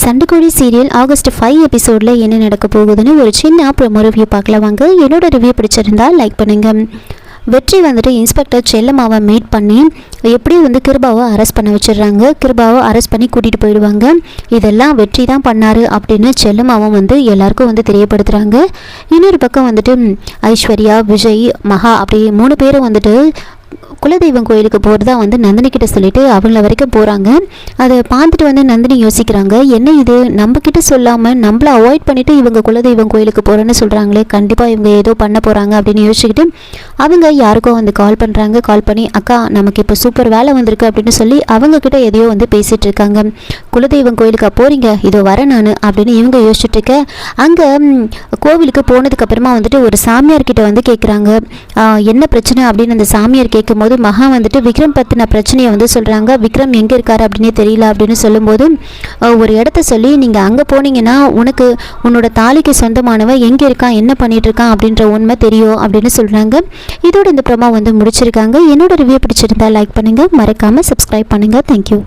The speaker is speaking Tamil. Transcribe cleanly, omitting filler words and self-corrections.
சண்டைக்கோழி சீரியல் ஆகஸ்ட் 5 எபிசோடில் என்ன நடக்க போகுதுன்னு ஒரு சின்ன ப்ரோமோ ரிவ்யூ பார்க்கலாம் வாங்க. என்னோட ரிவ்யூ பிடிச்சிருந்தா லைக் பண்ணுங்கள். வெற்றி வந்துட்டு இன்ஸ்பெக்டர் செல்லம்மாவை மீட் பண்ணி எப்படியும் கிருபாவை அரெஸ்ட் பண்ண வச்சிடுறாங்க. கிருபாவை அரெஸ்ட் பண்ணி கூட்டிகிட்டு போயிடுவாங்க. இதெல்லாம் வெற்றி தான் பண்ணார் அப்படின்னு செல்லம்மாவும் எல்லாருக்கும் தெரியப்படுத்துகிறாங்க. இன்னொரு பக்கம் ஐஸ்வர்யா, விஜய், மகா அப்படி 3 பேரும் குலதெய்வம் கோயிலுக்கு போகிறதா நந்தினி கிட்ட சொல்லிட்டு அவங்கள வரைக்கும் போகிறாங்க. அதை பார்த்துட்டு நந்தினி யோசிக்கிறாங்க, என்ன இது நம்ம கிட்ட சொல்லாமல் நம்மளை அவாய்ட் பண்ணிவிட்டு இவங்க குலதெய்வம் கோயிலுக்கு போகிறேன்னு சொல்கிறாங்களே, கண்டிப்பாக இவங்க ஏதோ பண்ண போகிறாங்க அப்படின்னு யோசிச்சுக்கிட்டு அவங்க யாருக்கோ கால் பண்ணுறாங்க. கால் பண்ணி அக்கா நமக்கு இப்போ சூப்பர் வேலை வந்திருக்கு அப்படின்னு சொல்லி அவங்கக்கிட்ட எதையோ பேசிகிட்டு இருக்காங்க. குலதெய்வம் கோயிலுக்கா போகிறீங்க, இதோ வரேன் நான் அப்படின்னு இவங்க யோசிச்சுட்டு இருக்க அங்கே கோவிலுக்கு போனதுக்கப்புறமா ஒரு சாமியார்கிட்ட கேட்குறாங்க என்ன பிரச்சனை அப்படின்னு. அந்த சாமியார் கேட்கும்போது மகா விக்ரம் பற்றின பிரச்சனையை சொல்கிறாங்க. விக்ரம் எங்கே இருக்காரு அப்படின்னே தெரியல அப்படின்னு சொல்லும்போது ஒரு இடத்த சொல்லி நீங்கள் அங்கே போனீங்கன்னா உன்னோட தாலிக்கு சொந்தமானவன் எங்கே இருக்கான், என்ன பண்ணிட்டு இருக்கான் அப்படின்ற உண்மை தெரியும் அப்படின்னு சொல்கிறாங்க. இதோட இந்த ப்ரோமோ முடிச்சிருக்காங்க. என்னோட ரிவ்யூ பிடிச்சிருந்தா லைக் பண்ணுங்கள், மறக்காமல் சப்ஸ்கிரைப் பண்ணுங்கள். தேங்க்யூ.